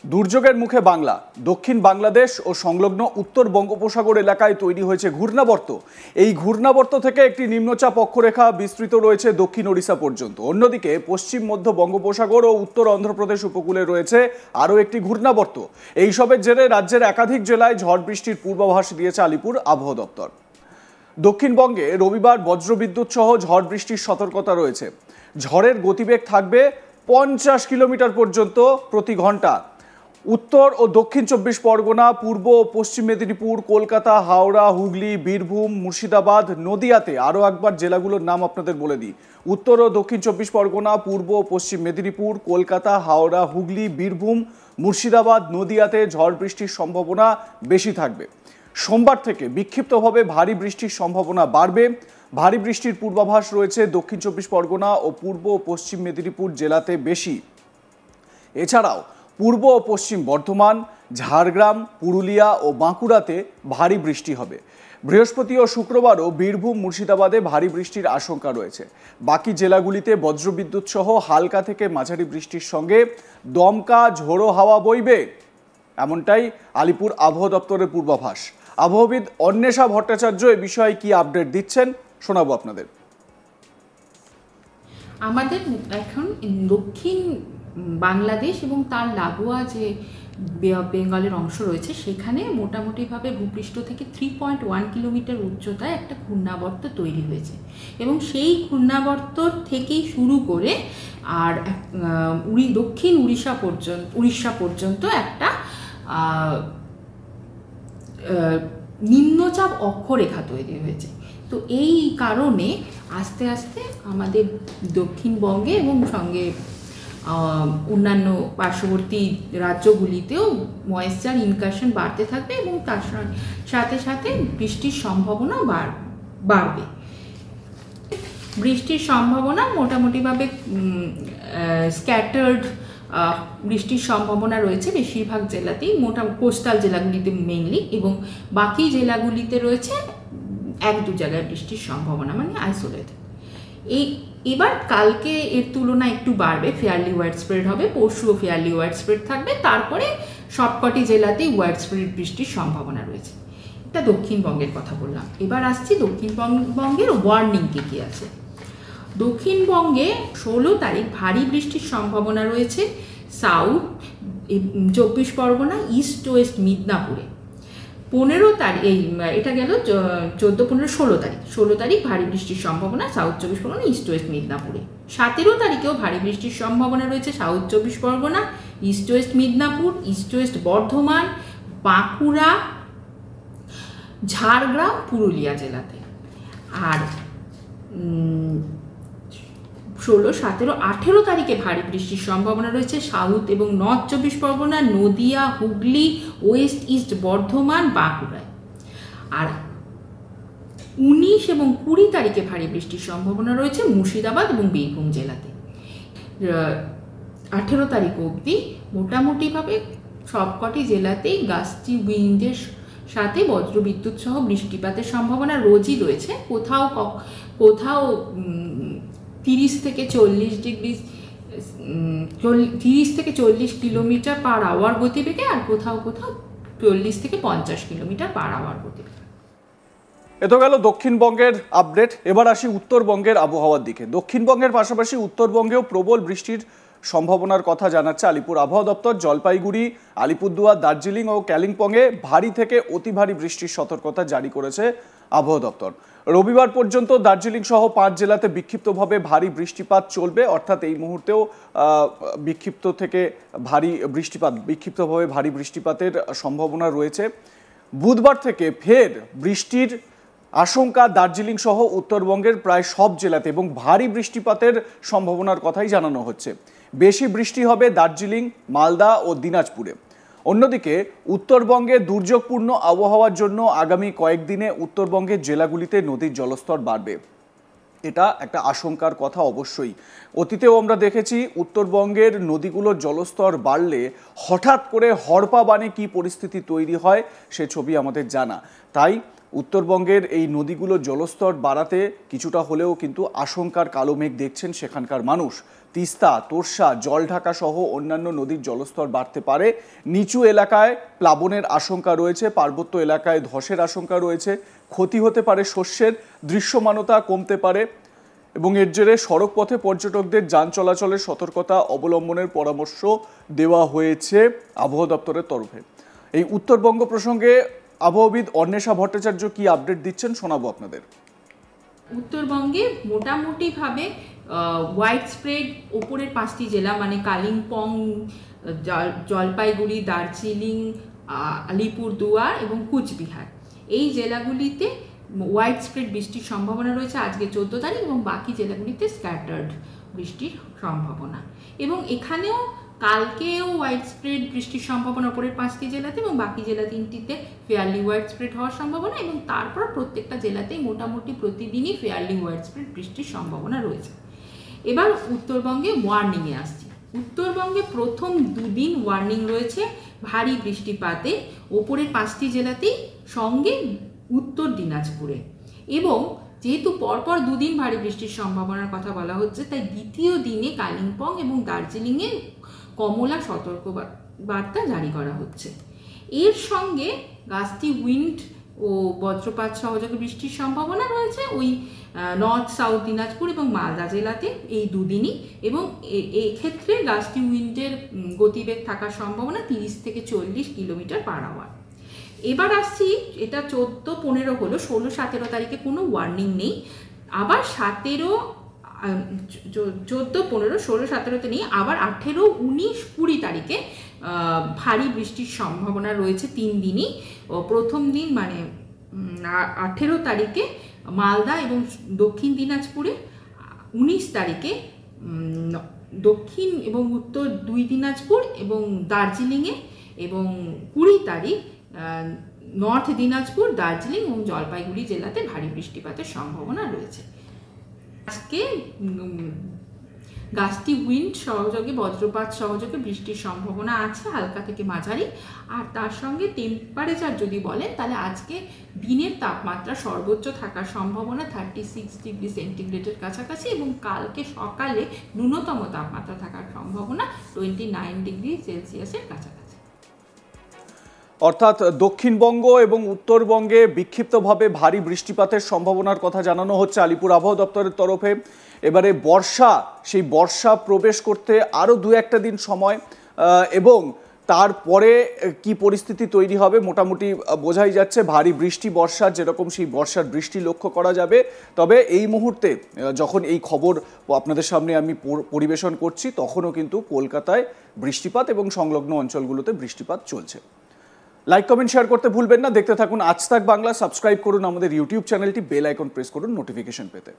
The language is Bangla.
দুর্যোগের মুখে বাংলা, দক্ষিণ বাংলাদেশ ও সংলগ্ন উত্তর বঙ্গোপসাগর এলাকায় তৈরি হয়েছে ঘূর্ণাবর্ত। এই ঘূর্ণাবর্ত থেকে একটি নিম্নচাপ অক্ষরেখা বিস্তৃত রয়েছে দক্ষিণ ওড়িশা পর্যন্ত। অন্যদিকে পশ্চিম মধ্য বঙ্গোপসাগর ও উত্তর অন্ধ্রপ্রদেশ উপকূলে রয়েছে আরও একটি ঘূর্ণাবর্ত। এইসবের জেরে রাজ্যের একাধিক জেলায় ঝড় বৃষ্টির পূর্বাভাস দিয়েছে আলিপুর আবহাওয়া দপ্তর। দক্ষিণবঙ্গে রবিবার বজ্রবিদ্যুৎ সহ ঝড় বৃষ্টির সতর্কতা রয়েছে। ঝড়ের গতিবেগ থাকবে 50 কিলোমিটার পর্যন্ত প্রতি ঘন্টা। উত্তর ও দক্ষিণ 24 পরগনা, পূর্ব ও পশ্চিম মেদিনীপুর, কলকাতা, হাওড়া, হুগলি, বীরভূম, মুর্শিদাবাদ, নদিয়াতে আরও একবার জেলাগুলোর নাম আপনাদের বলে দিই। উত্তর ও দক্ষিণ 24 পরগনা, পূর্ব ও পশ্চিম মেদিনীপুর, কলকাতা, হাওড়া, হুগলি, বীরভূম, মুর্শিদাবাদ, নদিয়াতে ঝড় বৃষ্টির সম্ভাবনা বেশি থাকবে। সোমবার থেকে বিক্ষিপ্তভাবে ভারী বৃষ্টির সম্ভাবনা বাড়বে। ভারী বৃষ্টির পূর্বাভাস রয়েছে দক্ষিণ 24 পরগনা ও পূর্ব ও পশ্চিম মেদিনীপুর জেলাতে বেশি। এছাড়াও পূর্ব ও পশ্চিম বর্ধমান, ঝাড়গ্রাম, পুরুলিয়া ও বাঁকুড়াতে ভারী বৃষ্টি হবে। বৃহস্পতি ও শুক্রবারও বীরভূম, মুর্শিদাবাদে ভারী বৃষ্টির আশঙ্কা রয়েছে। বাকি জেলাগুলিতে বজ্রবিদ্যুৎ সহ হালকা থেকে মাঝারি বৃষ্টির সঙ্গে দমকা ঝোড়ো হাওয়া বইবে, এমনটাই আলিপুর আবহাওয়া দপ্তরের পূর্বাভাস। আবহাওয়াবিদ অন্বেষা ভট্টাচার্য এ বিষয়ে কি আপডেট দিচ্ছেন শোনাবো আপনাদের। আমাদের এখন দক্ষিণ বাংলাদেশ এবং তার লাগোয়া যে বে অফ বেঙ্গলের অংশ রয়েছে সেখানে মোটামুটিভাবে ভূপৃষ্ঠ থেকে 3.1 কিলোমিটার উচ্চতায় একটা ঘূর্ণাবর্ত তৈরি হয়েছে এবং সেই ঘূর্ণাবর্ত থেকেই শুরু করে আর দক্ষিণ উড়িষ্যা পর্যন্ত একটা নিম্নচাপ অক্ষরেখা তৈরি হয়েছে। তো এই কারণে আস্তে আস্তে আমাদের দক্ষিণবঙ্গে এবং সঙ্গে অন্যান্য পার্শ্ববর্তী রাজ্যগুলিতেও ময়েশ্চার ইনকাশন বাড়তে থাকবে এবং তার সাথে সাথে বৃষ্টির সম্ভাবনা বাড়বে। বৃষ্টির সম্ভাবনা মোটামুটিভাবে স্ক্যাটার্ড বৃষ্টির সম্ভাবনা রয়েছে বেশিরভাগ জেলাতেই, কোস্টাল জেলাগুলিতে মেইনলি, এবং বাকি জেলাগুলিতে রয়েছে 1-2 জায়গায় বৃষ্টির সম্ভাবনা, মানে আইসোলেটেড। এবার কালকে এর তুলনায় একটু বাড়বে, ফেয়ারলি ওয়াইড স্প্রেড হবে, পরশুও ফেয়ারলি ওয়াইড স্প্রেড থাকবে, তারপরে সবকটি জেলাতেই ওয়াইড স্প্রেড বৃষ্টির সম্ভাবনা রয়েছে। এটা দক্ষিণবঙ্গের কথা বললাম। এবার আসছি দক্ষিণবঙ্গের ওয়ার্নিং কি আছে। দক্ষিণবঙ্গে 16 তারিখ ভারী বৃষ্টির সম্ভাবনা রয়েছে সাউথ 24 পরগনা, ইস্ট ওয়েস্ট মিদনাপুরে। 15 তারিখ, এটা গেল 14, 15, 16 তারিখ ভারী বৃষ্টির সম্ভাবনা সাউথ 24 পরগনা, ইস্ট ওয়েস্ট মিদনাপুরে। 17 তারিখেও ভারী বৃষ্টির সম্ভাবনা রয়েছে south 24 Pargana, east West Midnapore, east West Bardhaman, Bankura, Jhargram, Purulia জেলাতে। আর 16, 17, 18 তারিখে ভারী বৃষ্টির সম্ভাবনা রয়েছে সাউথ এবং north 24 Pargana, Nadia, Hooghly, West east Bardhaman, বাঁকুড়ায়। আর 19 এবং 20 তারিখে ভারী বৃষ্টির সম্ভাবনা রয়েছে মুর্শিদাবাদ এবং বীরভূম জেলাতে। 18 তারিখ অবধি মোটামুটিভাবে সবকটি জেলাতেই গাস্টি উইন্ডের সাথে বজ্রবিদ্যুৎ সহ বৃষ্টিপাতের সম্ভাবনা রোজই রয়েছে। কোথাও 30 থেকে 40 কিলোমিটার পার আওয়ার গতিবেগে, আর কোথাও 40 থেকে 50 কিলোমিটার পার আওয়ার গতিবেগে। এ তো গেল দক্ষিণবঙ্গের আপডেট। এবার আসি উত্তরবঙ্গের আবহাওয়ার দিকে। দক্ষিণবঙ্গের পাশাপাশি উত্তরবঙ্গেও প্রবল বৃষ্টির সম্ভাবনার কথা জানাচ্ছে আলিপুর আবহাওয়া দপ্তর। জলপাইগুড়ি, আলিপুরদুয়ার, দার্জিলিং ও কালিম্পংয়ে ভারী থেকে অতি ভারী বৃষ্টির সতর্কতা জারি করেছে আবহাওয়া দপ্তর। রবিবার পর্যন্ত দার্জিলিং সহ 5 জেলাতে বিক্ষিপ্তভাবে ভারী বৃষ্টিপাত চলবে, অর্থাৎ এই মুহূর্তেও বিক্ষিপ্তভাবে ভারী বৃষ্টিপাতের সম্ভাবনা রয়েছে। বুধবার থেকে ফের বৃষ্টির আশঙ্কা দার্জিলিং সহ উত্তরবঙ্গের প্রায় সব জেলাতে এবং ভারী বৃষ্টিপাতের সম্ভাবনার কথাই জানানো হচ্ছে। বেশি বৃষ্টি হবে দার্জিলিং, মালদা ও দিনাজপুরে। অন্যদিকে উত্তরবঙ্গে দুর্যোগপূর্ণ আবহাওয়ার জন্য আগামী কয়েকদিনে উত্তরবঙ্গের জেলাগুলিতে নদীর জলস্তর বাড়বে। এটা একটা আশঙ্কার কথা অবশ্যই। অতীতেও আমরা দেখেছি উত্তরবঙ্গের নদীগুলোর জলস্তর বাড়লে হঠাৎ করে হড়পা বানে কী পরিস্থিতি তৈরি হয় সে ছবি আমাদের জানা। তাই উত্তরবঙ্গের এই নদীগুলোর জলস্তর বাড়াতে কিছুটা হলেও কিন্তু আশঙ্কার কালো মেঘ দেখছেন সেখানকার মানুষ। তিস্তা, তোরসা, জলঢাকা সহ অন্যান্য নদীর জলস্তর বাড়তে পারে। নিচু এলাকায় প্লাবনের আশঙ্কা রয়েছে, পার্বত্য এলাকায় ধসের আশঙ্কা রয়েছে, ক্ষতি হতে পারে শস্যের, দৃশ্যমানতা কমতে পারে এবং এর জেরে সড়ক পথে পর্যটকদের যান চলাচলের সতর্কতা অবলম্বনের পরামর্শ দেওয়া হয়েছে আবহাওয়া দপ্তরের তরফে। এই উত্তরবঙ্গ প্রসঙ্গে আবহাওয়াবিদ অন্বেষা ভট্টাচার্য কি আপডেট দিচ্ছেন শোনাবো আপনাদের। উত্তরবঙ্গে মোটামুটিভাবে ওয়াইড স্প্রেড ওপরের 5টি জেলা মানে কালিম্পং, জলপাইগুড়ি, দার্জিলিং, আলিপুরদুয়ার এবং কুচবিহার, এই জেলাগুলিতে ওয়াইড স্প্রেড বৃষ্টির সম্ভাবনা রয়েছে আজকে 14 তারিখ এবং বাকি জেলাগুলিতে স্ক্যাটার্ড বৃষ্টির সম্ভাবনা। এবং এখানেও কালকেও ওয়াইড স্প্রেড বৃষ্টির সম্ভাবনা ওপরের 5টি জেলাতে এবং বাকি জেলা 3টিতে ফেয়ারলি ওয়াইড স্প্রেড হওয়ার সম্ভাবনা এবং তারপর প্রত্যেকটা জেলাতেই মোটামুটি প্রতিদিনই ফেয়ারলি ওয়াইড স্প্রেড বৃষ্টির সম্ভাবনা রয়েছে। এবার উত্তরবঙ্গে ওয়ার্নিংয়ে আসছি। উত্তরবঙ্গে প্রথম 2 দিন ওয়ার্নিং রয়েছে ভারী বৃষ্টিপাতে ওপরের 5টি জেলাতেই, সঙ্গে উত্তর দিনাজপুরে। এবং যেহেতু পরপর 2 দিন ভারী বৃষ্টির সম্ভাবনার কথা বলা হচ্ছে, তাই দ্বিতীয় দিনে কালিম্পং এবং দার্জিলিংয়ে কমলা সতর্ক বার্তা জারি করা হচ্ছে। এর সঙ্গে গাস্টি উইন্ড ও বজ্রপাত সহযোগে বৃষ্টির সম্ভাবনা রয়েছে ওই নর্থ সাউথ দিনাজপুর এবং মালদা জেলাতে এই 2 দিনই। এবং এক্ষেত্রে গাস্টি উইন্ডের গতিবেগ থাকার সম্ভাবনা 30 থেকে 40 কিলোমিটার পার আওয়ার। এবার আসছি, এটা 14-15 হলো, 16-17 তারিখে কোনো ওয়ার্নিং নেই। আবার 14-15-16-17তে নেই, আবার 18-19-20 তারিখে ভারী বৃষ্টির সম্ভাবনা রয়েছে 3 দিনই। প্রথম দিন মানে 18 তারিখে মালদা এবং দক্ষিণ দিনাজপুরে, 19 তারিখে দক্ষিণ এবং উত্তর 2 দিনাজপুর এবং দার্জিলিংয়ে, এবং 20 তারিখ নর্থ দিনাজপুর, দার্জিলিং এবং জলপাইগুড়ি জেলাতে ভারী বৃষ্টিপাতের সম্ভাবনা রয়েছে। আজকে গাস্টি উইন্ড সহযোগে বজ্রপাত সহযোগে বৃষ্টির সম্ভাবনা আছে হালকা থেকে মাঝারি। আর তার সঙ্গে টেম্পারেচার যদি বলেন তাহলে আজকে দিনের তাপমাত্রা সর্বোচ্চ থাকার সম্ভাবনা 36 ডিগ্রি সেন্টিগ্রেডের কাছাকাছি এবং কালকে সকালে ন্যূনতম তাপমাত্রা থাকার সম্ভাবনা 29 ডিগ্রি সেলসিয়াসের কাছাকাছি। অর্থাৎ দক্ষিণবঙ্গ এবং উত্তরবঙ্গে বিক্ষিপ্তভাবে ভারী বৃষ্টিপাতের সম্ভাবনার কথা জানানো হচ্ছে আলিপুর আবহাওয়া দপ্তরের তরফে। এবারে বর্ষা, সেই বর্ষা প্রবেশ করতে আরও 2-1 দিন সময়, এবং তারপরে কি পরিস্থিতি তৈরি হবে মোটামুটি বোঝাই যাচ্ছে। ভারী বৃষ্টি বর্ষার যেরকম সেই বর্ষার বৃষ্টি লক্ষ্য করা যাবে। তবে এই মুহূর্তে যখন এই খবর আপনাদের সামনে আমি পরিবেশন করছি তখনও কিন্তু কলকাতায় বৃষ্টিপাত এবং সংলগ্ন অঞ্চলগুলোতে বৃষ্টিপাত চলছে। লাইক, কমেন্ট, শেয়ার করতে ভুলবেন না। দেখতে থাকুন আজ তাক বাংলা। সাবস্ক্রাইব করুন আমাদের ইউটিউব চ্যানেলটি, বেল আইকন প্রেস করুন নোটিফিকেশন পেতে।